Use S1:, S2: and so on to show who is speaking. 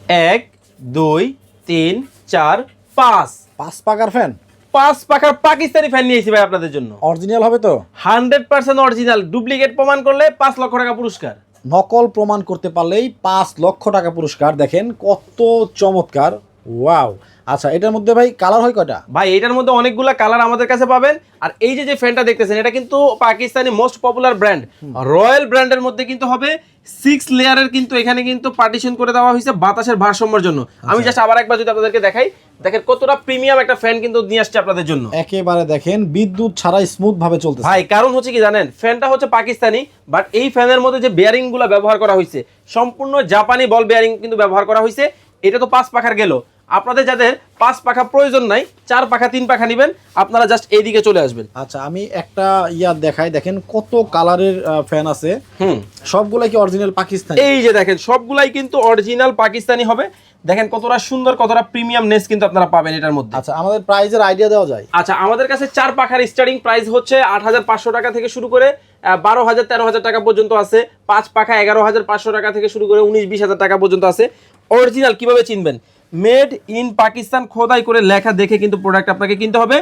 S1: 1 2 3 4 5
S2: 5 পাকার ফ্যান
S1: 5 পাখার পাকিস্তানি ফ্যান নিয়েছি ভাই আপনাদের জন্য।
S2: অরিজিনাল হবে তো?
S1: 100% অরিজিনাল, ডুপ্লিকেট প্রমাণ করলে 5 লক্ষ টাকা পুরস্কার।
S2: নকল প্রমাণ করতে পারলেই 5 লক্ষ টাকা পুরস্কার। দেখেন কত চমৎকার, ওয়াও। আচ্ছা, এটার মধ্যে ভাই কালার হয় কয়টা?
S1: ভাই এটার মধ্যে অনেকগুলা কালার আমাদের কাছে পাবেন। আর এই যে যে ফ্যানটা দেখতেছেন এটা কিন্তু Pakistani most popular brand royal ব্র্যান্ডের মধ্যে কিন্তু হবে 6 লেয়ারের, কিন্তু এখানে কিন্তু পার্টিশন করে দেওয়া হয়েছে বাতাসের ভারসাম্যের জন্য। আমি জাস্ট আবার একবার যদি আপনাদেরকে দেখাই, দেখেন কতটা প্রিমিয়াম একটা ফ্যান কিন্তু নিয়ে আসছে আপনাদের জন্য।
S2: একেবারে দেখেন বিদ্যুৎ ছাড়াই স্মুথ ভাবে চলতেছে।
S1: ভাই কারণ হচ্ছে কি জানেন, ফ্যানটা হচ্ছে পাকিস্তানি, বাট এই ফ্যানের মধ্যে যে বেয়ারিং গুলো ব্যবহার করা হয়েছে সম্পূর্ণ জাপানি বল বেয়ারিং কিন্তু ব্যবহার করা হয়েছে। এটা তো 5 পাখার গেল, আপনাদের যাদের 5 পাখা প্রয়োজন নাই, 4 পাখা 3 পাখা নেবেন, আপনারা জাস্ট এইদিকে চলে আসবেন।
S2: আচ্ছা, আমি একটা দেখাই, দেখেন কত কালারের ফ্যান আছে। সবগুলাই কি অরিজিনাল পাকিস্তানি?
S1: এই যে দেখেন সবগুলাই কিন্তু অরিজিনাল পাকিস্তানি হবে। দেখেন কতটা সুন্দর, কতটা প্রিমিয়ামনেস কিন্তু আপনারা পাবেন এটার মধ্যে।
S2: আচ্ছা, আমাদের প্রাইজের আইডিয়া দেওয়া যায়?
S1: আচ্ছা, আমাদের কাছে 4 পাখার স্টার্টিং প্রাইস হচ্ছে 8,500 টাকা থেকে শুরু করে 12,000 13,000 টাকা পর্যন্ত আছে। 5 পাখা 11,500 টাকা থেকে শুরু করে 19-20,000 টাকা পর্যন্ত আছে। অরিজিনাল কিভাবে চিনবেন? মেড ইন পাকিস্তান খোদাই করে লেখা দেখে কিন্তু প্রোডাক্ট আপনাকে কিনতে হবে।